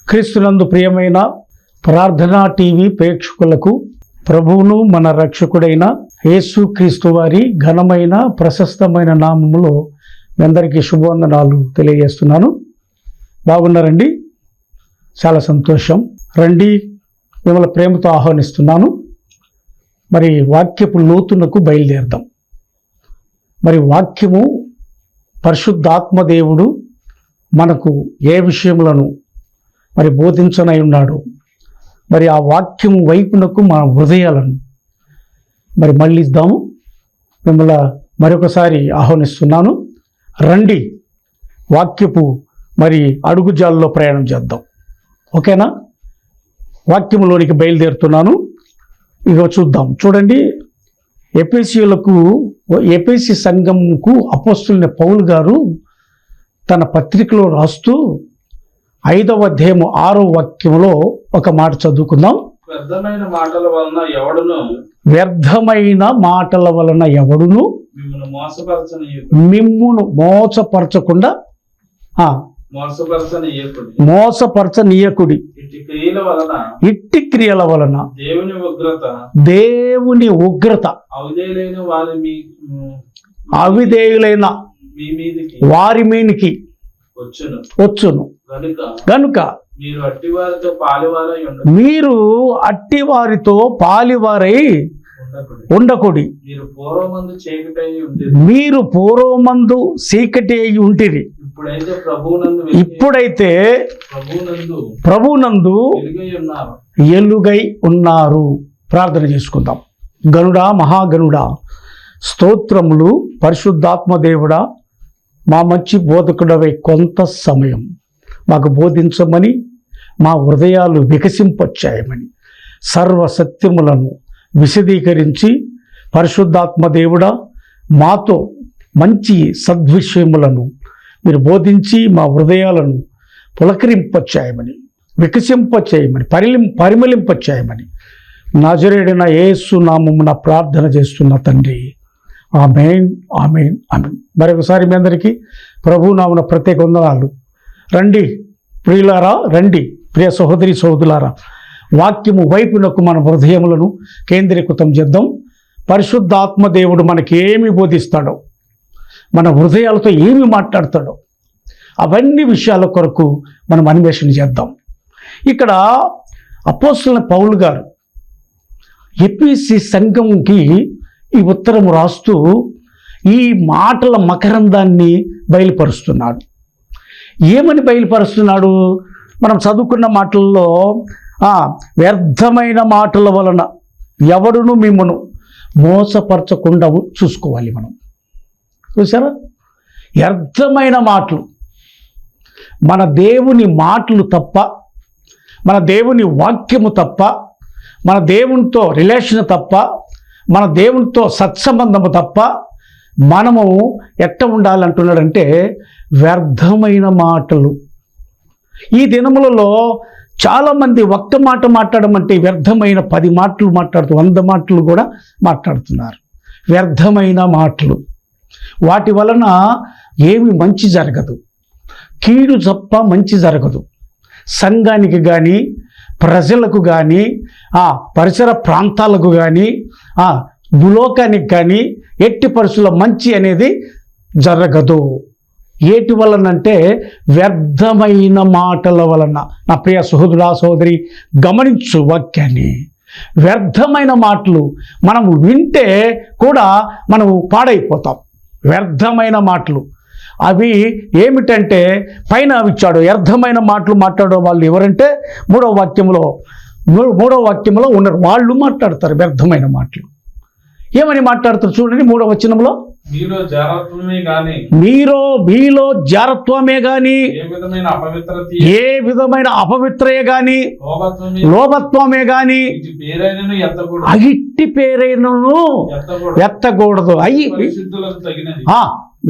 క్రీస్తునందు ప్రియమైన ప్రార్థనా టీవీ ప్రేక్షకులకు ప్రభువును మన రక్షకుడైన యేసు క్రీస్తు వారి ఘనమైన ప్రశస్తమైన నామములో మీ అందరికీ శుభవందనాలు తెలియజేస్తున్నాను. బాగున్నారండి? చాలా సంతోషం. రండి, మిమ్మల్ని ప్రేమతో ఆహ్వానిస్తున్నాను. మరి వాక్యపు లోతునకు బయలుదేరదాం. మరి వాక్యము పరిశుద్ధాత్మదేవుడు మనకు ఏ విషయములను మరి బోధించనై ఉన్నాడు. మరి ఆ వాక్యం వైపునకు మన హృదయాలను మరి మళ్ళిద్దాము. మిమ్మల్ని మరొకసారి ఆహ్వానిస్తున్నాను. రండి, వాక్యపు మరి అడుగుజాల్లో ప్రయాణం చేద్దాం. ఓకేనా? వాక్యములోనికి బయలుదేరుతున్నాను. ఇక చూద్దాం. చూడండి, ఎఫెసీ సంఘముకు అపోస్తలుడైన పౌలు గారు తన పత్రికలో రాస్తూ 5వ అధ్యాయము 6వ వాక్యంలో ఒక మాట చదువుకుందాం. వ్యర్థమైన మాటల వలన ఎవడును మిమ్మును మోసపరచకుండా మోసపరచనీయకుడి. ఇట్టి క్రియల వలన దేవుని ఉగ్రత అవిధేయులైన వారి మీనికి వచ్చును. గనుక మీరు అట్టివారితో పాలివారై ఉండకుడి. మీరు పూర్వమందు చీకటి అయి ఉంటిరి, ఇప్పుడైతే ప్రభునందు ఎలుగై ఉన్నారు. ప్రార్థన చేసుకుందాం. గనుడా, మహాగనుడా, స్తోత్రములు. పరిశుద్ధాత్మ దేవుడా, మా మంచి బోధకుడవై కొంత సమయం మాకు బోధించమని, మా హృదయాలు వికసింపచేయమని, సర్వసత్యములను విశదీకరించి పరిశుద్ధాత్మ దేవుడా మాతో మంచి సద్విషయములను మీరు బోధించి మా హృదయాలను పులకరింపచేయమని, వికసింపచేయమని, పరిమళింపచేయమని నజరేయుడైన యేసు నామమున ప్రార్థన చేస్తున్న తండ్రి. ఆమేన్, ఆమేన్, ఆమేన్. మరొకసారి మీ అందరికీ ప్రభు నామమున ప్రత్యేక వందనాలు. రండి ప్రియులారా, రండి ప్రియ సహోదరి సహోదరులారా, వాక్యము వైపునకు మన హృదయములను కేంద్రీకృతం చేద్దాం. పరిశుద్ధాత్మ దేవుడు మనకి ఏమి బోధిస్తాడో, మన హృదయాలతో ఏమి మాట్లాడతాడో, అవన్నీ విషయాల కొరకు మనం అన్వేషణ చేద్దాం. ఇక్కడ అపోస్తలుడైన పౌలు గారు ఎఫెసీ సంఘంకి ఈ ఉత్తరం రాస్తూ ఈ మాటల మకరందాన్ని బయలుపరుస్తున్నాడు. ఏమని బయలుపరుస్తున్నాడు? మనం చదువుకున్న మాటల్లో వ్యర్థమైన మాటల వలన ఎవడును మిమ్మను మోసపరచకుండా చూసుకోవాలి. మనం చూసారా? వ్యర్థమైన మాటలు, మన దేవుని మాటలు తప్ప, మన దేవుని వాక్యము తప్ప, మన దేవునితో రిలేషన్ తప్ప, మన దేవునితో సత్సంబంధము తప్ప మనము ఎట్ట ఉండాలంటున్నాడంటే వ్యర్థమైన మాటలు. ఈ దినములలో చాలామంది ఒక్క మాట మాట్లాడమంటే వ్యర్థమైన 10 మాటలు మాట్లాడుతూ 100 మాటలు కూడా మాట్లాడుతున్నారు. వ్యర్థమైన మాటలు, వాటి వలన ఏమి మంచి జరగదు, కీడు తప్ప మంచి జరగదు. సంఘానికి కానీ, ప్రజలకు కానీ, పరిసర ప్రాంతాలకు కానీ, భూలోకానికి కానీ ఎట్టి పరిస్థితుల్లో మంచి అనేది జరగదు. ఏటి వలనంటే వ్యర్థమైన మాటల వలన. నా ప్రియ సహోదరుడా, సహోదరి, గమనించు వాక్యాన్ని. వ్యర్థమైన మాటలు మనం వింటే కూడా మనం పాడైపోతాం. వ్యర్థమైన మాటలు అవి ఏమిటంటే పైన ఇచ్చాడు. వ్యర్థమైన మాటలు మాట్లాడే వాళ్ళు ఎవరంటే మూడవ వాక్యంలో ఉన్నారు. వాళ్ళు మాట్లాడతారు వ్యర్థమైన మాటలు. ఏమని మాట్లాడుతారు చూడండి. 3వ వచనంలో మీలో జారత్వమే గాని ఏ విధమైన అపవిత్రయ గాని లోభత్వమే గాని అగిట్టి పేరైనను ఎత్తకూడదు.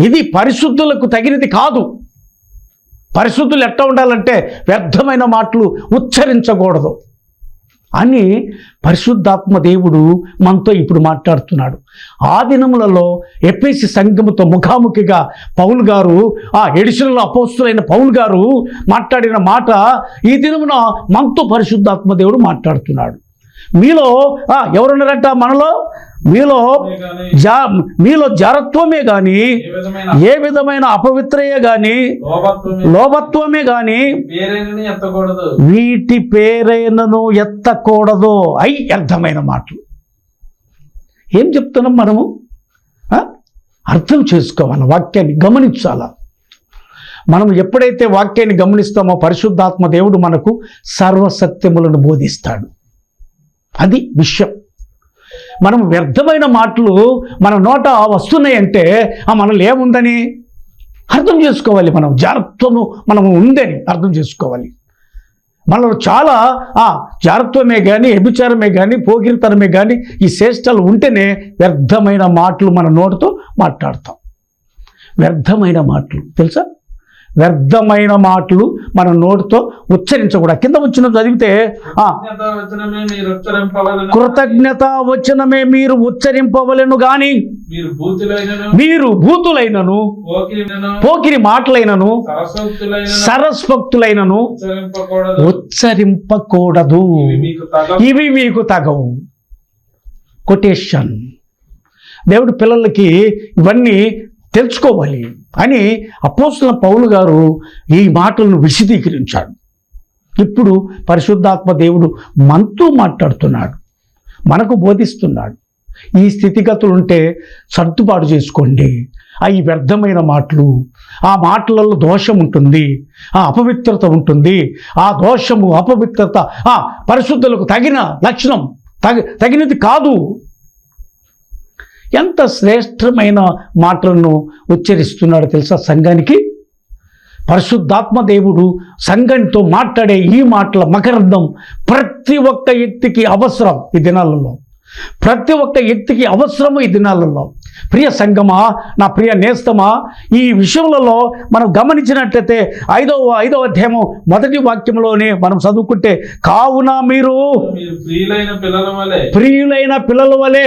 ఇది పరిశుద్ధులకు తగినది కాదు. పరిశుద్ధులు ఎట్లా ఉండాలంటే వ్యర్థమైన మాటలు ఉచ్చరించకూడదు. అని పరిశుద్ధాత్మ దేవుడు మనతో ఇప్పుడు మాట్లాడుతున్నాడు. ఆ దినములలో ఎఫెసీ సంఘముతో ముఖాముఖిగా పౌలు గారు, ఆ ఎడిషనల్ అపోస్తులైన పౌలు గారు మాట్లాడిన మాట ఈ దినమున మనతో పరిశుద్ధాత్మ దేవుడు మాట్లాడుతున్నాడు. మీలో ఎవరున్నారంట? మనలో మీలో జారత్వమే గాని, ఏ విధమైన అపవిత్రయే గాని, లోభత్వమే గాని వీటి పేరైనను ఎత్తకూడదు. అర్థమైన మాటలు. ఏం చెప్తున్నాం మనము? అర్థం చేసుకోవాలి, వాక్యాన్ని గమనించాలా. మనం ఎప్పుడైతే వాక్యాన్ని గమనిస్తామో పరిశుద్ధాత్మ దేవుడు మనకు సర్వసత్యములను బోధిస్తాడు. అది విషయం. మనం వ్యర్థమైన మాటలు మన నోట వస్తున్నాయంటే మనలో ఏముందని అర్థం చేసుకోవాలి. మనం జాగ్రత్తను మనము ఉందని అర్థం చేసుకోవాలి. మనలో చాలా జాగ్రత్తమే కానీ, వ్యభిచారమే కానీ, పోకిరితనమే కానీ ఈ చేష్టలు ఉంటేనే వ్యర్థమైన మాటలు మన నోటితో మాట్లాడతాం. వ్యర్థమైన మాటలు తెలుసా? వ్యర్థమైన మాటలు మన నోటితో ఉచ్చరించకూడదు. కింద వచ్చిన చదివితే కృతజ్ఞత వచనమే మీరు ఉచ్చరింపవలెను గాని మీరు భూతులైనను, పోకిరి మాటలైనను, సరస్వక్తులైనను ఉచ్చరింపకూడదు. ఇవి మీకు తగవు. కొటేషన్. దేవుడి పిల్లలకి ఇవన్నీ తెలుసుకోవాలి అని అపోస్తలుడైన పౌలు గారు ఈ మాటలను విశదీకరించాడు. ఇప్పుడు పరిశుద్ధాత్మ దేవుడు మనతో మాట్లాడుతున్నాడు, మనకు బోధిస్తున్నాడు. ఈ స్థితిగతులు ఉంటే సర్దుబాటు చేసుకోండి. ఈ వ్యర్థమైన మాటలు, ఆ మాటలలో దోషం ఉంటుంది, ఆ అపవిత్రత ఉంటుంది. ఆ దోషము, అపవిత్రత పరిశుద్ధులకు తగిన లక్షణం, తగినది కాదు. ఎంత శ్రేష్టమైన మాటలను ఉచ్చరిస్తున్నాడో తెలుసా సంఘానికి? పరిశుద్ధాత్మ దేవుడు సంఘంతో మాట్లాడే ఈ మాటల మకరందం ప్రతి ఒక్క వ్యక్తికి అవసరం ఈ దినాలలో. ప్రతి ఒక్క వ్యక్తికి అవసరము ఈ దినాలలో. ప్రియ సంఘమా, నా ప్రియ నేస్తమా, ఈ విషయంలో మనం గమనించినట్లయితే ఐదవ అధ్యాయము 1వ వాక్యంలోనే మనం చదువుకుంటే, కావున మీరు ప్రియులైన పిల్లల వలె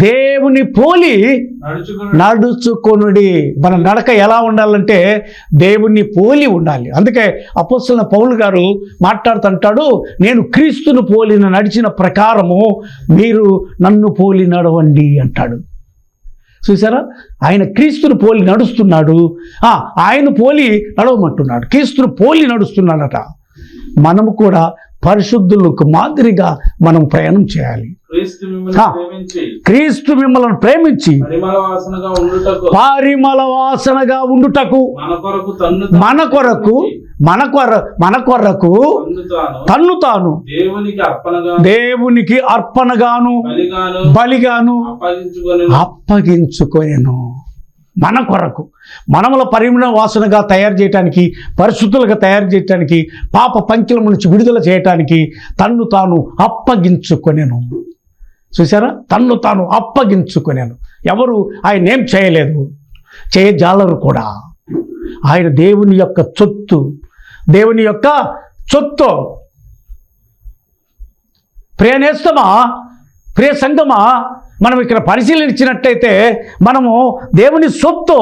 దేవుని పోలి నడుచుకొనుడి. మన నడక ఎలా ఉండాలంటే దేవుని పోలి ఉండాలి. అందుకే అపోస్తలుడైన పౌలు గారు మాట్లాడుతుంటాడు, నేను క్రీస్తును పోలి నడిచిన ప్రకారము మీరు నన్ను పోలి నడవండి అంటాడు. చూసారా? ఆయన క్రీస్తును పోలి నడుస్తున్నాడు, ఆయన పోలి నడవమంటున్నాడు. క్రీస్తును పోలి నడుస్తున్నాడట. మనము కూడా పరిశుద్ధులకు మాదిరిగా మనం ప్రయాణం చేయాలి. క్రీస్తు మిమ్మల్ని ప్రేమించి పరిమళ వాసనగా ఉండుటకు మన కొరకు తన్ను తాను దేవునికి అర్పణగాను బలిగాను అప్పగించుకొనెను. మన కొరకు, మనముల పరిమళ వాసనగా తయారు చేయటానికి, పరిశుద్ధులుగా తయారు చేయటానికి, పాప పంకిలం నుంచి విడుదల చేయటానికి తన్ను తాను అప్పగించుకొనెను. చూసారా? తన్ను తాను అప్పగించుకొనెను. ఎవరు ఆయన ఏం చేయలేదు, చేయజాలరు కూడా. ఆయన దేవుని యొక్క చొత్తు, దేవుని యొక్క చొత్తు. ప్రియనేస్తమా, ప్రియ సంఘమా, మనం ఇక్కడ పరిశీలించినట్టయితే మనము దేవుని సొత్తు.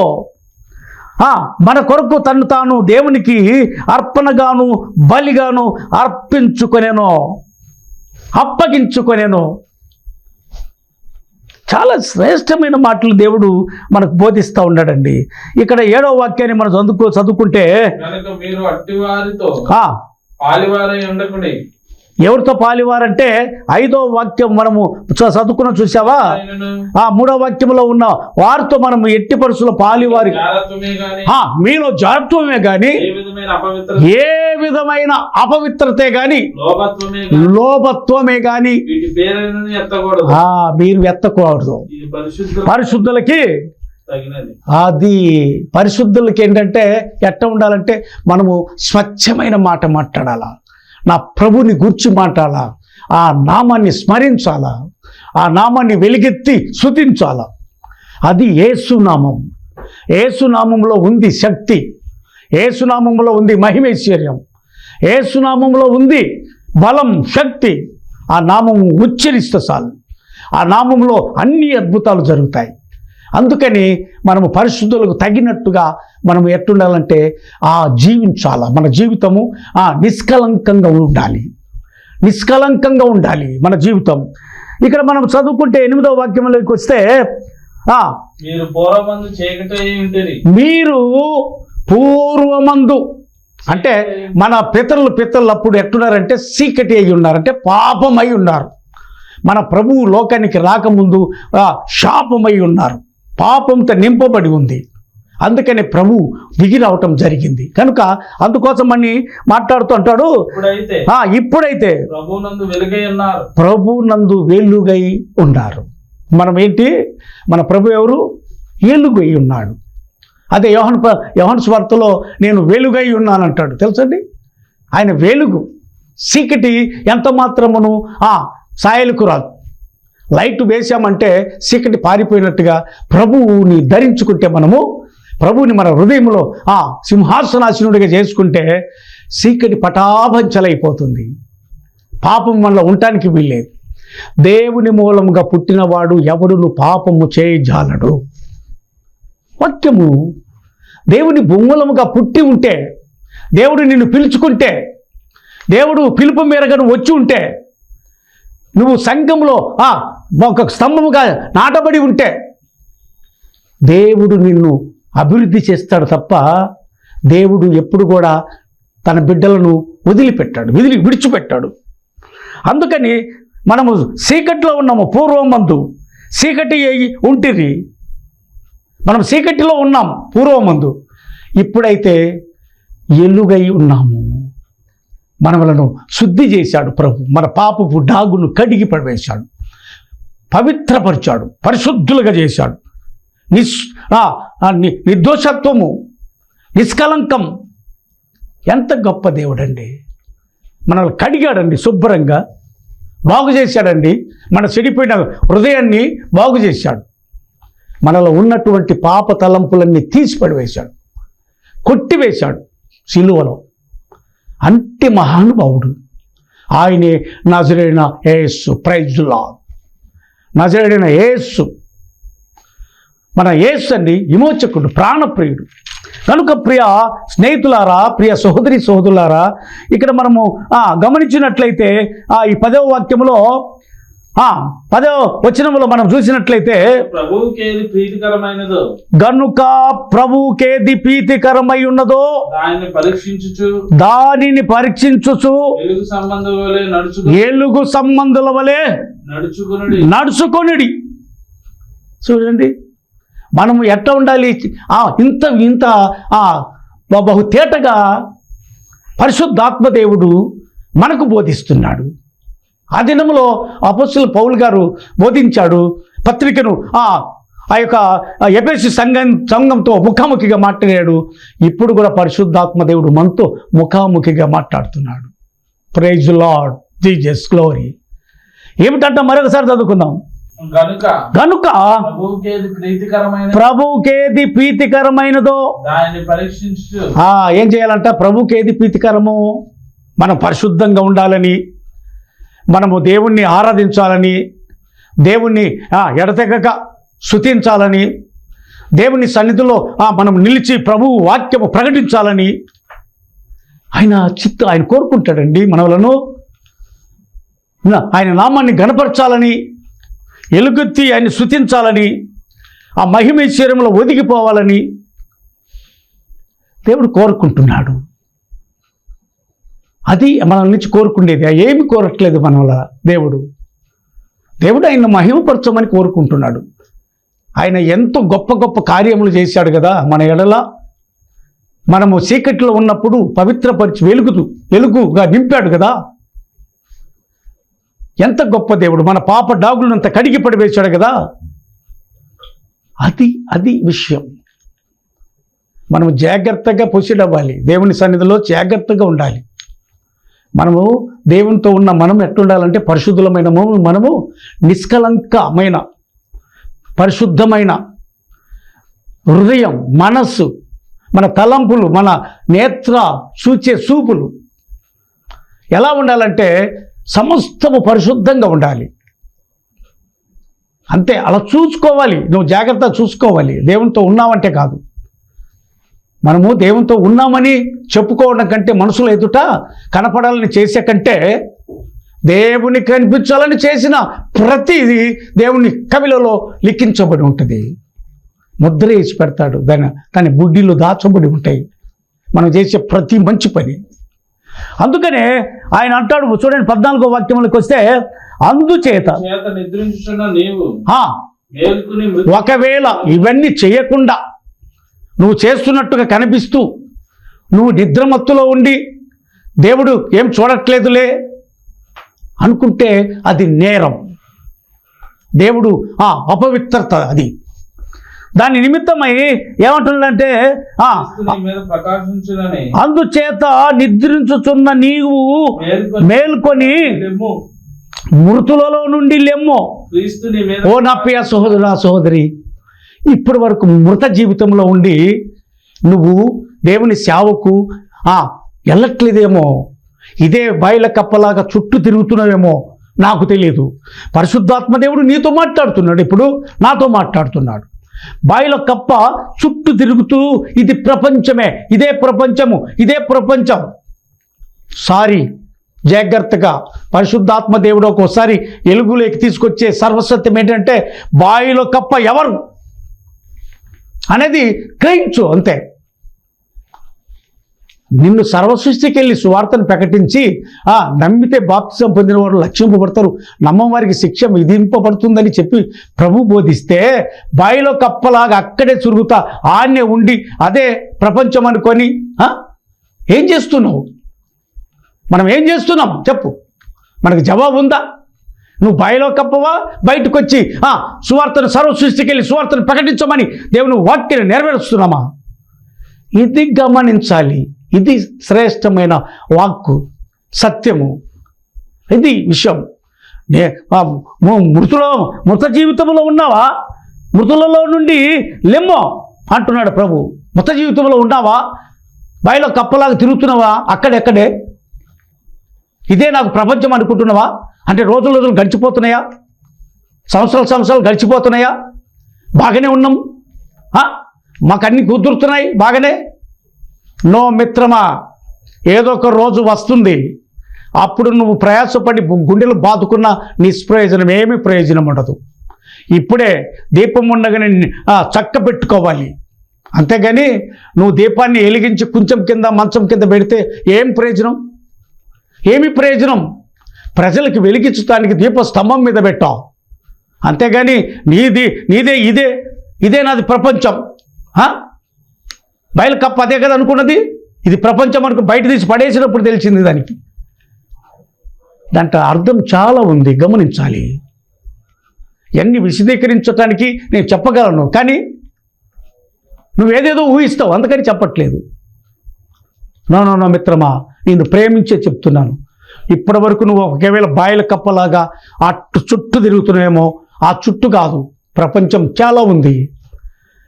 మన కొరకు తను తాను దేవునికి అర్పణగాను బలిగాను అర్పించుకొనేను, అప్పగించుకొనేను. చాలా శ్రేష్టమైన మాటలు దేవుడు మనకు బోధిస్తూ ఉన్నాడండి. ఇక్కడ 7వ వాక్యాన్ని మనం చదువుకుంటే, ఎవరితో పాలివారంటే 5వ వాక్యం మనము చదువుకున్న చూసావా? 3వ వాక్యంలో ఉన్న వారితో మనం ఎట్టి పరిస్థితుల్లో పాలివారి, మీలో జారత్వమే గాని, ఏ విధమైన అపవిత్రతే గాని, లోభత్వమే గాని మీరు ఎత్తకూడదు. పరిశుద్ధులకి అది పరిశుద్ధులకి ఏంటంటే ఎట్ట ఉండాలంటే మనము స్వచ్ఛమైన మాట మాట్లాడాలా, నా ప్రభుని గుర్చి మాట్లాడాలా, ఆ నామాన్ని స్మరించాలా, ఆ నామాన్ని వెలిగెత్తి స్తుతించాలా. అది యేసునామం. యేసునామంలో ఉంది శక్తి, యేసునామంలో ఉంది మహిమైశ్వర్యం, యేసు నామంలో ఉంది బలం, శక్తి. ఆ నామము ఉచ్చరిస్తే చాలు, ఆ నామంలో అన్ని అద్భుతాలు జరుగుతాయి. అందుకని మనము పరిశుద్ధులకు తగినట్టుగా మనం ఎట్టుండాలంటే జీవించాల. మన జీవితము నిష్కలంకంగా ఉండాలి, నిష్కలంకంగా ఉండాలి మన జీవితం. ఇక్కడ మనం చదువుకుంటే 8వ వాక్యంలోకి వస్తే మీరు పూర్వమందు చీకటి ఉంటేరి. మీరు పూర్వమందు అంటే మన పితరులు అప్పుడు ఎట్టున్నారంటే చీకటి అయి ఉన్నారంటే పాపమై ఉన్నారు. మన ప్రభువు లోకానికి రాకముందు శాపమై ఉన్నారు, పాపంతో నింపబడి ఉంది. అందుకని ప్రభు దిగి రావటం జరిగింది. కనుక అందుకోసం అని మాట్లాడుతూ అంటాడు, ఇప్పుడైతే ప్రభునందు వెలుగై ఉన్నారు. మనం ఏంటి, మన ప్రభు ఎవరు? వెలుగై ఉన్నాడు. అదే యోహాను సువార్తలో నేను వెలుగై ఉన్నానంటాడు. తెలుసండి, ఆయన వెలుగు. చీకటి ఎంత మాత్రమును సాయలకు రాదు. లైట్ వేసామంటే చీకటి పారిపోయినట్టుగా ప్రభువుని ధరించుకుంటే, మనము ప్రభువుని మన హృదయంలో సింహాసనాసనుడిగా చేసుకుంటే చీకటి పటాభంచలైపోతుంది. పాపం మనలో ఉండటానికి వీల్లేదు. దేవుని మూలముగా పుట్టినవాడు ఎవడును పాపము చేయజాలడు. వాక్యము దేవుని మూలముగా పుట్టి ఉంటే, దేవుడు నిన్ను పిలుచుకుంటే, దేవుడు పిలుపు మేరగా నువ్వు వచ్చి ఉంటే, నువ్వు సంఘంలో ఒక స్తంభముగా నాటబడి ఉంటే దేవుడు నిన్ను అభివృద్ధి చేస్తాడు తప్ప దేవుడు ఎప్పుడు కూడా తన బిడ్డలను విడిచిపెట్టాడు. అందుకని మనము చీకట్లో ఉన్నాము. పూర్వమందు చీకటి అయి ఉంటిరి, మనం చీకటిలో ఉన్నాం పూర్వమందు. ఇప్పుడైతే ఎలుగై ఉన్నాము. మనలను శుద్ధి చేశాడు ప్రభు. మన పాపపు డాగును కడిగి పడవేశాడు, పవిత్రపరిచాడు, పరిశుద్ధులుగా చేశాడు. నిర్దోషత్వము, నిష్కలంకం. ఎంత గొప్ప దేవుడండి! మనల్ని కడిగాడండి, శుభ్రంగా బాగు చేశాడండి. మన చెడిపోయిన హృదయాన్ని బాగు చేశాడు. మనలో ఉన్నటువంటి పాప తలంపులన్నీ తీసిపడివేశాడు, కొట్టివేశాడు సిలువలో. అంటి మహానుభావుడు ఆయనే నజరేయుడైన యేసు. Praise the lord. నజరేయుడైన యేసు, మన యేసు అండి విమోచకుడు, ప్రాణప్రియుడు. కనుక ప్రియ స్నేహితులారా, ప్రియ సహోదరులారా, ఇక్కడ మనము గమనించినట్లయితే ఈ 10వ వాక్యంలో 10వ వచనంలో మనం చూసినట్లయితే, ప్రభువుకేది ప్రీతికరమైనదో గనుక ప్రభువుకేది ప్రీతికరమై ఉన్నదో దానిని పరీక్షించుచు ఎలుగు సంబంధుల వలె నడుచుకొనిడి. చూడండి, మనము ఎట్లా ఉండాలి? ఇంత బహు తేటగా పరిశుద్ధాత్మదేవుడు మనకు బోధిస్తున్నాడు. ఆ దినంలో అపోస్తలుడు పౌలు గారు బోధించాడు. పత్రికను ఆ యొక్క ఎఫెసు సంఘంతో ముఖాముఖిగా మాట్లాడాడు. ఇప్పుడు కూడా పరిశుద్ధాత్మదేవుడు మనతో ముఖాముఖిగా మాట్లాడుతున్నాడు. Praise Lord, Jesus glory. ఏమిటంట మరొకసారి చదువుకుందాం. గనుక ప్రభువుకేది ప్రీతికరమైనదో ఏం చేయాలంట? ప్రభువుకేది ప్రీతికరమో మనం పరిశుద్ధంగా ఉండాలని, మనము దేవుణ్ణి ఆరాధించాలని, దేవుణ్ణి ఎడతెగక స్తుతించాలని, దేవుని సన్నిధిలో మనం నిలిచి ప్రభువు వాక్యము ప్రకటించాలని ఆయన కోరుకుంటాడండి. మనలను ఆయన నామాన్ని గణపరచాలని, ఎలుగెత్తి ఆయన స్తుతించాలని, ఆ మహిమైశ్వర్యంలో ఒదిగిపోవాలని దేవుడు కోరుకుంటున్నాడు. అది మన నుంచి కోరుకునేది. ఏమి కోరట్లేదు మన వల్ల. దేవుడు ఆయన మహిమపరచమని కోరుకుంటున్నాడు. ఆయన ఎంతో గొప్ప గొప్ప కార్యములు చేశాడు కదా మన ఎడల. మనము చీకట్లో ఉన్నప్పుడు పవిత్రపరిచి వెలుగుగా నింపాడు కదా. ఎంత గొప్ప దేవుడు! మన పాప డాగులను అంత కడిగి పడివేశాడు కదా. అది విషయం. మనము జాగ్రత్తగా ప్రొసీడ్ అవ్వాలి. దేవుని సన్నిధిలో జాగ్రత్తగా ఉండాలి. మనము దేవునితో ఉన్న మనం ఎట్లుండాలంటే పరిశుద్ధులమైన మనము నిష్కలంకమైన పరిశుద్ధమైన హృదయం, మనస్సు, మన తలంపులు, మన నేత్ర చూచే చూపులు ఎలా ఉండాలంటే సమస్తము పరిశుద్ధంగా ఉండాలి. అంతే, అలా చూసుకోవాలి. నువ్వు జాగ్రత్తగా చూసుకోవాలి. దేవునితో ఉన్నావంటే కాదు. మనము దేవునితో ఉన్నామని చెప్పుకోవడం కంటే, మనుషుల ఎదుట కనపడాలని చేసే కంటే, దేవుని కనిపించాలని చేసిన ప్రతిదీ దేవుని కవిలలో లిఖించబడి ఉంటుంది. ముద్ర వేసి పెడతాడు, దాని బుడ్డిలో దాచబడి ఉంటాయి మనం చేసే ప్రతి మంచి పని. అందుకనే ఆయన అంటాడు, చూడండి 14వ వాక్యంలోకి వస్తే, అందుచేత నిద్రించుచున్న నీవు ఒకవేళ ఇవన్నీ చేయకుండా నువ్వు చేస్తున్నట్టుగా కనిపిస్తూ నువ్వు నిద్రమత్తులో ఉండి దేవుడు ఏం చూడట్లేదులే అనుకుంటే అది నేరం. దేవుడు అపవిత్రత అది. దాని నిమిత్తమై ఏమంటుందంటే అందుచేత నిద్రించుచున్న నీవు మేల్కొని మృతులలో నుండి లెమ్ము. ఓ నా ప్రియ సహోదరా సహోదరి, ఇప్పటి వరకు మృత జీవితంలో ఉండి నువ్వు దేవుని సేవకు వెళ్ళట్లేదేమో, ఇదే బయల కప్పలాగా చుట్టూ తిరుగుతున్నావేమో, నాకు తెలియదు. పరిశుద్ధాత్మ దేవుడు నీతో మాట్లాడుతున్నాడు, ఇప్పుడు నాతో మాట్లాడుతున్నాడు. బాయిలో కప్ప చుట్టూ తిరుగుతూ ఇది ప్రపంచమే, ఇదే ప్రపంచము, ఇదే ప్రపంచం. సారీ, జాగ్రత్తగా పరిశుద్ధాత్మ దేవుడు ఒక్కోసారి ఎలుగులోకి తీసుకొచ్చే సర్వసత్యం ఏంటంటే బాయిలో కప్ప ఎవరు అనేది గ్రహించు, అంతే. నిన్ను సర్వసృష్టికి వెళ్ళి సువార్తను ప్రకటించి నమ్మితే బాప్తిసం పొందిన వారు రక్షింపబడతారు, నమ్మం వారికి శిక్ష విధింపబడుతుందని చెప్పి ప్రభు బోధిస్తే బాయిలో కప్పలాగా అక్కడే చురుగుతా ఆన్నే ఉండి అదే ప్రపంచం అనుకొని ఏం చేస్తున్నావు? మనం ఏం చేస్తున్నాం చెప్పు, మనకు జవాబు ఉందా? నువ్వు బాయిలో కప్పవా, బయటకు వచ్చి సువార్తను సర్వసృష్టికి వెళ్ళి సువార్తను ప్రకటించమని దేవుని వాక్యాన్ని నెరవేరుస్తున్నామా? ఇది గమనించాలి. ఇది శ్రేష్టమైన వాక్కు, సత్యము, ఇది విషయం. మృత జీవితంలో ఉన్నావా? మృతులలో నుండి లెమ్మో అంటున్నాడు ప్రభు. మృత జీవితంలో ఉన్నావా? బాయిలో కప్పలాగా తిరుగుతున్నావా? అక్కడెక్కడే ఇదే నాకు ప్రపంచం అనుకుంటున్నావా? అంటే రోజులు గడిచిపోతున్నాయా? సంవత్సరాలు గడిచిపోతున్నాయా? బాగానే ఉన్నాం, మాకు అన్నీ కుదురుతున్నాయి బాగానే. నో మిత్రమా, ఏదో ఒక రోజు వస్తుంది, అప్పుడు నువ్వు ప్రయాసపడి గుండెలు బాదుకున్న నిష్ప్రయోజనం, ఏమీ ప్రయోజనం ఉండదు. ఇప్పుడే దీపం ఉండగానే చక్క పెట్టుకోవాలి, అంతేగాని నువ్వు దీపాన్ని వెలిగించి కొంచెం కింద మంచం కింద పెడితే ఏం ప్రయోజనం? ఏమి ప్రయోజనం? ప్రజలకు వెలిగించడానికి దీపస్తంభం మీద పెట్టావు, అంతేగాని నీదే ఇదే నాది ప్రపంచం. బయలు కప్ప అదే కదా అనుకున్నది, ఇది ప్రపంచం అనుకు బయట తీసి పడేసినప్పుడు తెలిసింది దానికి. దాంట్లో అర్థం చాలా ఉంది, గమనించాలి. ఇవన్నీ విశదీకరించడానికి నేను చెప్పగలను, కానీ నువ్వేదేదో ఊహిస్తావు, అందుకని చెప్పట్లేదు. నో మిత్రమా, నేను ప్రేమించే చెప్తున్నాను. ఇప్పటి వరకు నువ్వు ఒకవేళ బాయిల కప్పలాగా అటు చుట్టూ తిరుగుతున్నాయేమో, ఆ చుట్టూ కాదు, ప్రపంచం చాలా ఉంది.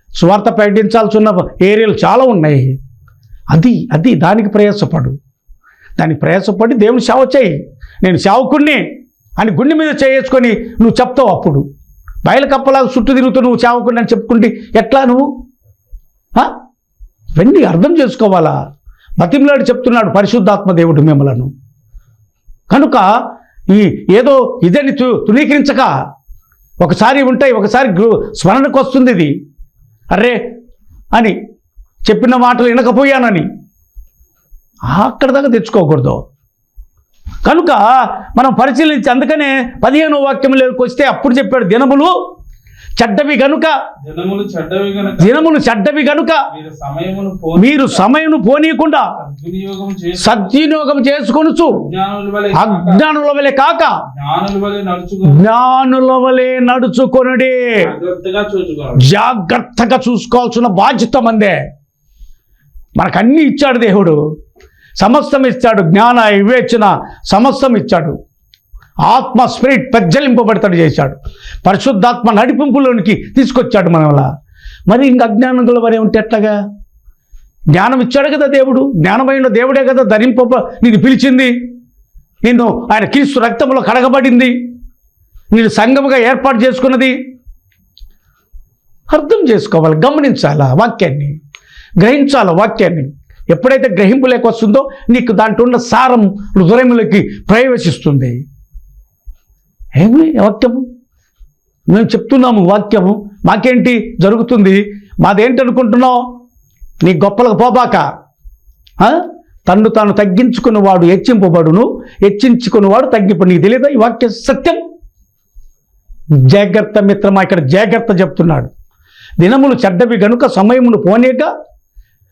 స్వార్థ ప్రకటించాల్సిన ఏరియాలు చాలా ఉన్నాయి. అది దానికి ప్రయాసపడు. దానికి ప్రయాసపడి దేవుని సేవ చేయి. నేను సేవకుణ్ణి అని గుండె మీద చేసుకొని నువ్వు చెప్తావు. అప్పుడు బయలు కప్పలాగా చుట్టూ తిరుగుతూ నువ్వు సేవకుణ్ణి అని చెప్పుకుంటే ఎట్లా నువ్వు? ఇవన్నీ అర్థం చేసుకోవాలా. బతిమలాడి చెప్తున్నాడు పరిశుద్ధాత్మ దేవుడు మిమ్మలను. కనుక ఏదో ఇదని తునీకరించక, ఒకసారి ఉంటాయి, ఒకసారి స్మరణకు వస్తుంది ఇది, అరే అని చెప్పిన మాటలు వినకపోయానని అక్కడ దాకా తెచ్చుకోకూడదు. కనుక మనం పరిశీలించి, అందుకనే 15వ వాక్యంలోకి వస్తే అప్పుడు చెప్పాడు, దినములు చెడ్డవి గనుక మీరు సమయమును పోనీయకుండా సద్వినియోగం చేసుకొనుచు అజ్ఞానుల వలె కాక జ్ఞానుల వలె నడుచుకొనుడే. జాగ్రత్తగా చూసుకోవాల్సిన బాధ్యత మందే. మనకన్నీ ఇచ్చాడు దేవుడు, సమస్తం ఇచ్చాడు, జ్ఞాన వివేచన సమస్తం ఇచ్చాడు. ఆత్మ స్పిరిట్ ప్రజ్వలింపబడతాడు చేశాడు, పరిశుద్ధాత్మ నడిపింపులోనికి తీసుకొచ్చాడు మనలా. మరి ఇంక అజ్ఞానంలో వరే ఉంటే ఎట్లాగా? జ్ఞానం ఇచ్చాడు కదా దేవుడు, జ్ఞానమైన దేవుడే కదా ధరింప నిన్ను పిలిచింది. నిన్ను ఆయన క్రీస్తు రక్తంలో కడగబడింది, నేను సంఘముగా ఏర్పాటు చేసుకున్నది. అర్థం చేసుకోవాలి, గమనించాలా వాక్యాన్ని, గ్రహించాలా వాక్యాన్ని. ఎప్పుడైతే గ్రహింపు లేక వస్తుందో నీకు దాంట్లో ఉన్న సారం హృదయములకి ప్రవేశిస్తుంది. ఏమి వాక్యము మేము చెప్తున్నాము, వాక్యము మాకేంటి జరుగుతుంది, మాదేంటి అనుకుంటున్నావు? నీ గొప్పలకు పోబాక. తన్ను తాను తగ్గించుకున్నవాడు హెచ్చింపబడును, హెచ్చించుకున్నవాడు తగ్గింపడు. నీకు తెలియదా ఈ వాక్య సత్యం? జాగ్రత్త మిత్రమా, ఇక్కడ జాగ్రత్త చెప్తున్నాడు. దినములు చెడ్డవి గనుక సమయమును పోనీక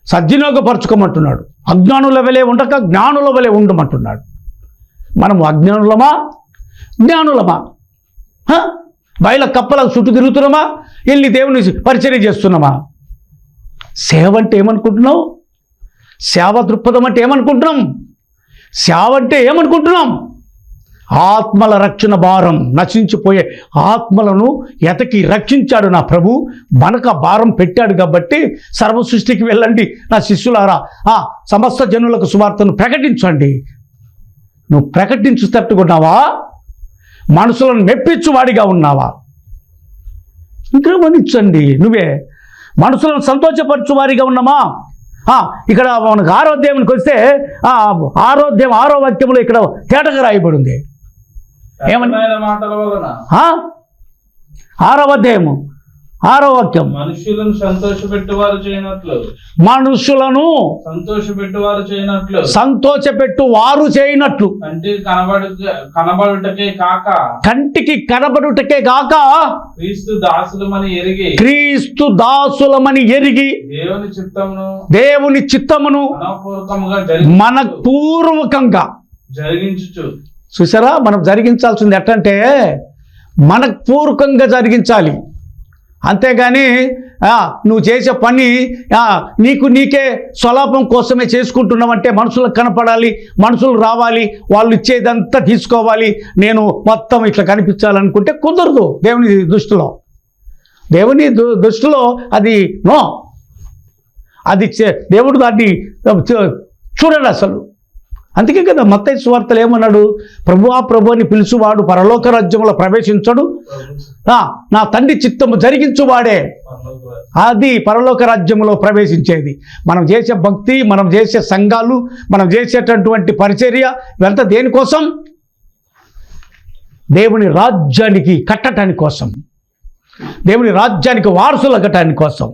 సద్వినియోగపరచుకోమంటున్నాడు. అజ్ఞానుల వలె ఉండక జ్ఞానుల వలె ఉండమంటున్నాడు. మనము అజ్ఞానులమా జ్ఞానులమా? బయల కప్పలకు చుట్టూ తిరుగుతున్నామా, వెళ్ళి దేవుని పరిచర్య చేస్తున్నామా? సేవ అంటే ఏమనుకుంటున్నావు? సేవ దృక్పథం అంటే ఏమనుకుంటున్నాం? సేవ అంటే ఏమనుకుంటున్నాం? ఆత్మల రక్షణ భారం, నశించిపోయే ఆత్మలను ఎతకి రక్షించాడు నా ప్రభు. మనకు భారం పెట్టాడు కాబట్టి సర్వ సృష్టికి వెళ్ళండి నా శిష్యులారా, సమస్త జనులకు సువార్తను ప్రకటించండి. నువ్వు ప్రకటించుతట్టుకున్నావా? మనుషులను మెప్పించువాడిగా ఉన్నావా? ఇంకా గమనించండి, నువ్వే మనుషులను సంతోషపరచువారిగా ఉన్నామా? ఇక్కడ మనకు ఆరోగ్యానికి వస్తే ఆరోగ్యం 6వ వాక్యంలో ఇక్కడ తేటగా రాయబడింది. ఏమని? 6వ అధ్యాయము 6వ వాక్యం, మనుషులను సంతోషపెట్టువారు చేయనట్లు, మనుషులను సంతోషపెట్టువారు చేయనట్లు, సంతోషపెట్టువారు చేయనట్లు, కనబడుటకే కాక, కంటికి కనబడుటకే కాక క్రీస్తు దాసులమని ఎరిగి, క్రీస్తు దాసులమని ఎరిగి దేవుని చిత్తమును మనపూర్వకంగా జరిగించుచు. చూసారా, మనం జరిగించాల్సింది ఎట్టంటే మనపూర్వకంగా జరిగించాలి. అంతేగాని నువ్వు చేసే పని నీకే స్వలాభం కోసమే చేసుకుంటున్నావంటే, మనుషులకు కనపడాలి, మనుషులు రావాలి, వాళ్ళు ఇచ్చేదంతా తీసుకోవాలి, నేను మొత్తం ఇట్లా కనిపించాలనుకుంటే కుదరదు. దేవుని దృష్టిలో, దేవుని దృష్టిలో అది నో, అది దేవుడు దాన్ని చూడడు అసలు. అందుకే కదా మత్తయి సువార్తలు ఏమన్నాడు? ప్రభువా ప్రభు అని పిలుచువాడు పరలోక రాజ్యంలో ప్రవేశించడు, నా తండ్రి చిత్తము జరిగించువాడే అది పరలోక రాజ్యంలో ప్రవేశించేది. మనం చేసే భక్తి, మనం చేసే సంఘాలు, మనం చేసేటటువంటి పరిచర్య ఇవంతా దేనికోసం? దేవుని రాజ్యానికి కట్టడానికి కోసం, దేవుని రాజ్యానికి వారసులు కట్టడానికి కోసం.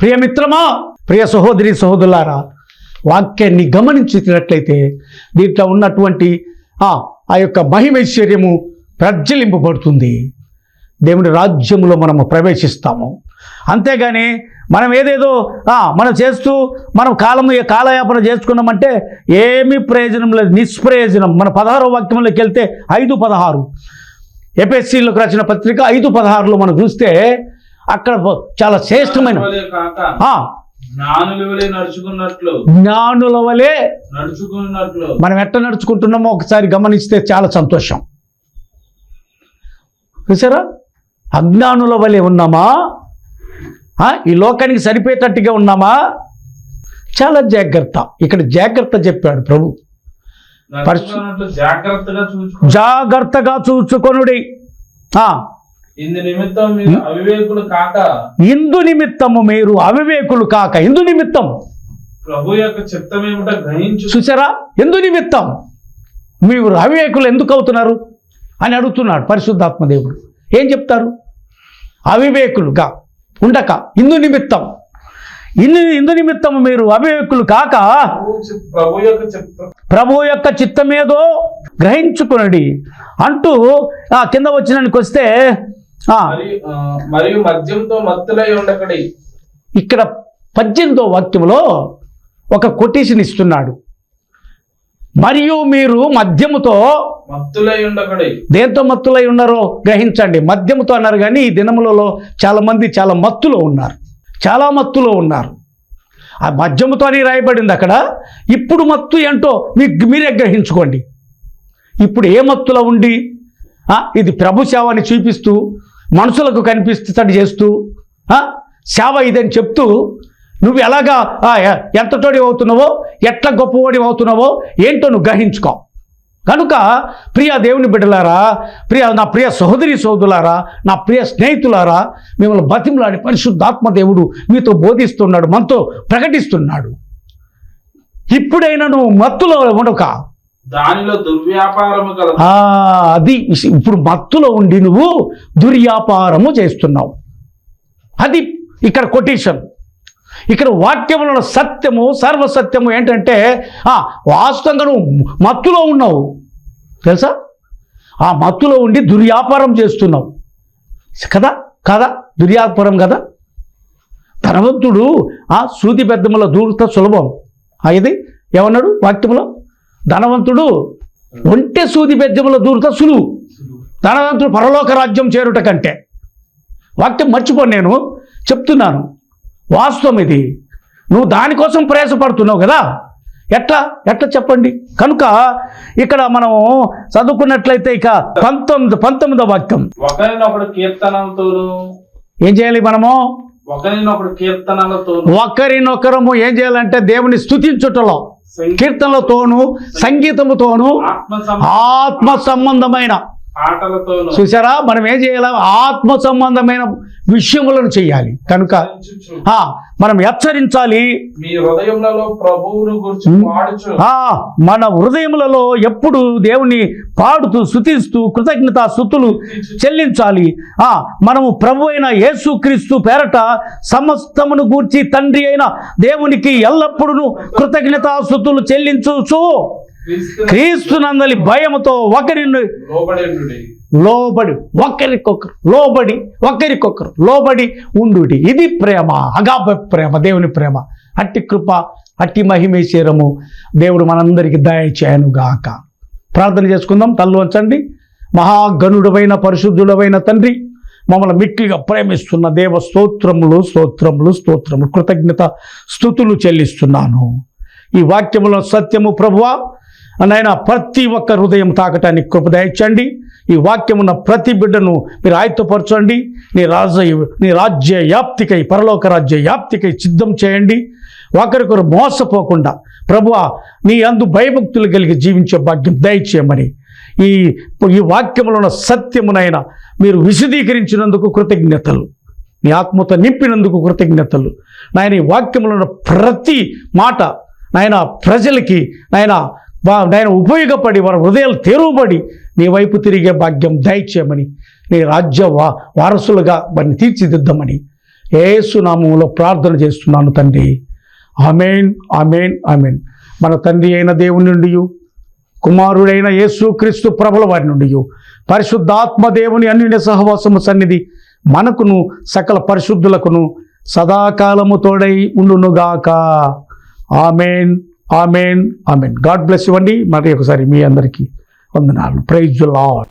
ప్రియమిత్రమా, ప్రియ సహోదరి సహోదరులారా, వాక్యాన్ని గమనించినట్లయితే దీంట్లో ఉన్నటువంటి ఆ యొక్క మహిమైశ్వర్యము ప్రజ్వలింపబడుతుంది. దేవుని రాజ్యములో మనము ప్రవేశిస్తాము. అంతేగాని మనం ఏదేదో మనం చేస్తూ మనం కాలయాపన చేసుకున్నామంటే ఏమీ ప్రయోజనం లేదు, నిష్ప్రయోజనం. మన 16వ వాక్యంలోకి వెళ్తే 5:16 ఎఫెసీయులకు రాసిన పత్రిక 5:16లో మనం చూస్తే అక్కడ చాలా శ్రేష్టమైన జ్ఞానుల వలె నడుచుకున్నట్లు. మనం ఎట్లా నడుచుకుంటున్నామో ఒకసారి గమనిస్తే చాలా సంతోషం. చూసారా, అజ్ఞానుల వలె ఉన్నామా? ఈ లోకానికి సరిపోయేటట్టుగా ఉన్నామా? చాలా జాగ్రత్త. ఇక్కడ జాగ్రత్త చెప్పాడు ప్రభు. జాగ్రత్తగా చూచుకొనుడి. ఇందు నిమిత్తము మీరు అవివేకులు కాక, ఇందు నిమిత్తం ప్రభు యొక్క చిత్తమేమిట గ్రహించు. చూసారా, ఎందు నిమిత్తం మీరు అవివేకులు ఎందుకు అవుతున్నారు అని అడుగుతున్నాడు పరిశుద్ధాత్మ దేవుడు. ఏం చెప్తారు? అవివేకులుగా ఉండక ఇందు నిమిత్తం మీరు అవివేకులు కాక ప్రభు యొక్క చిత్తమేదో గ్రహించుకునడి అంటూ కింద వచ్చినానికి వస్తే మరియు మద్యంతో మత్తులై ఉండకడి. ఇక్కడ 18వ వాక్యంలో ఒక కొటేషన్ ఇస్తున్నాడు. మరియు మీరు మద్యముతో మత్తులై ఉండకడి. దేంతో మత్తులై ఉన్నారో గ్రహించండి. మద్యముతో అన్నారు కానీ ఈ దినములలో చాలా మంది చాలా మత్తులో ఉన్నారు. ఆ మద్యముతో అని రాయబడింది అక్కడ. ఇప్పుడు మత్తు ఏంటో మీరే గ్రహించుకోండి. ఇప్పుడు ఏ మత్తులో ఉండి ఇది ప్రభు సేవ అని చూపిస్తూ మనుషులకు కనిపిస్తూ చేస్తూ సేవ ఇదని చెప్తూ నువ్వు ఎలాగా ఎంతటోడి అవుతున్నావో, ఎట్లా గొప్పవాడి అవుతున్నావో ఏంటో నువ్వు గ్రహించుకో. కనుక ప్రియ దేవుని బిడ్డలారా, నా ప్రియ సహోదరి సోదరులారా, నా ప్రియ స్నేహితులారా, మిమ్మల్ని బతిమలాడి పరిశుద్ధాత్మ దేవుడు మీతో బోధిస్తున్నాడు, మనతో ప్రకటిస్తున్నాడు. ఇప్పుడైనా నువ్వు మత్తులో ఉండక, దానిలో దుర్వ్యాపారము కలదు. అది ఇప్పుడు మత్తులో ఉండి నువ్వు దుర్వ్యాపారము చేస్తున్నావు. అది ఇక్కడ కొటేషన్. ఇక్కడ వాక్యముల సత్యము, సర్వసత్యము ఏంటంటే వాస్తవంగా నువ్వు మత్తులో ఉన్నావు తెలుసా. ఆ మత్తులో ఉండి దుర్వ్యాపారం చేస్తున్నావు కదా. కదా, దుర్వ్యాపారం కదా. ధనవంతుడు సూది బెద్దముల దూరత సులభం. ఇది ఏమన్నాడు వాక్యములో? ధనవంతుడు ఒంటె సూది బెద్దముల దూరత సులువు, ధనవంతుడు పరలోక రాజ్యం చేరుట కంటే. వాక్యం మర్చిపోను, నేను చెప్తున్నాను వాస్తవం ఇది. నువ్వు దానికోసం ప్రయాసపడుతున్నావు కదా. ఎట్లా చెప్పండి. కనుక ఇక్కడ మనం చదువుకున్నట్లయితే ఇక 19వ వాక్యం, ఒకరినొకడు కీర్తనలతోను ఏం చేయాలి మనము? ఒకరినొకరము ఏం చేయాలంటే దేవుని స్తుతించుటలో, కీర్తనలతోను, సంగీతముతోను, ఆత్మ సంబంధమైన పాటలతోను. చూసారా, మనం ఏం చేయాలి? ఆత్మ సంబంధమైన విషయములను చేయాలి. కనుక మనం హెచ్చరించాలి. మీ హృదయములలో ప్రభువును గురించి పాడుచు, మన హృదయములలో ఎప్పుడు దేవుని పాడుతూ స్తుతిస్తూ కృతజ్ఞతా స్తుతులు చెల్లించాలి. మనము ప్రభు అయిన యేసుక్రీస్తు పేరట సమస్తమును గూర్చి తండ్రి అయిన దేవునికి ఎల్లప్పుడూ కృతజ్ఞతా స్తుతులు చెల్లించుచు క్రీస్తునందలి భయముతో ఒకరికొకరు లోబడి ఉండుడి. ఇది ప్రేమ, అగాప ప్రేమ, దేవుని ప్రేమ. అట్టి కృప, అట్టి మహిమేశ్వరము దేవుడు మనందరికీ దయచేయనుగాక. ప్రార్థన చేసుకుందాం. తల్లు వంచండి. మహాగణుడమైన పరిశుద్ధుడమైన తండ్రి, మమ్మల్ని మిక్కిలిగా ప్రేమిస్తున్న దేవ స్తోత్రములు స్తోత్రములు స్తోత్రములు, కృతజ్ఞత స్తుతులు చెల్లిస్తున్నాను. ఈ వాక్యములో సత్యము ప్రభువా నాయన ప్రతి ఒక్క హృదయం తాకటానికి కృప దయచండి. ఈ వాక్యమున్న ప్రతి బిడ్డను మీరు ఆయుత్తపరచండి. నీ రాజ్య వ్యాప్తికై, పరలోక రాజ్య వ్యాప్తికై సిద్ధం చేయండి. ఒకరికొకరు మోసపోకుండా ప్రభువా నీ అందు భయభక్తులు కలిగి జీవించే భాగ్యం దయచేయమని ఈ వాక్యములో ఉన్న సత్యమునైనా మీరు విశదీకరించినందుకు కృతజ్ఞతలు, నీ ఆత్మతో నింపినందుకు కృతజ్ఞతలు. నాయన ఈ వాక్యములో ఉన్న ప్రతి మాట నాయన ప్రజలకి నాయన ఉపయోగపడి వారి హృదయాలు తెరువబడి నీ వైపు తిరిగే భాగ్యం దయచేయమని, నీ రాజ్య వారసులుగా వారిని తీర్చిదిద్దామని యేసు నామములో ప్రార్థన చేస్తున్నాను తండ్రి. ఆమేన్, ఆమేన్, ఆమేన్. మన తండ్రి అయిన దేవుని నుండి, కుమారుడైన యేసుక్రీస్తు ప్రభుల వారి నుండి, పరిశుద్ధాత్మ దేవుని అన్యోన్య సహవాసము సన్నిధి మనకును సకల పరిశుద్ధులకును సదాకాలము తోడై ఉండునుగాక. ఆమేన్, ఆమేన్, ఆమేన్. గాడ్ బ్లెస్ ఇవ్వండి. మరి ఒకసారి మీ అందరికీ వందనాలు. Praise the lord.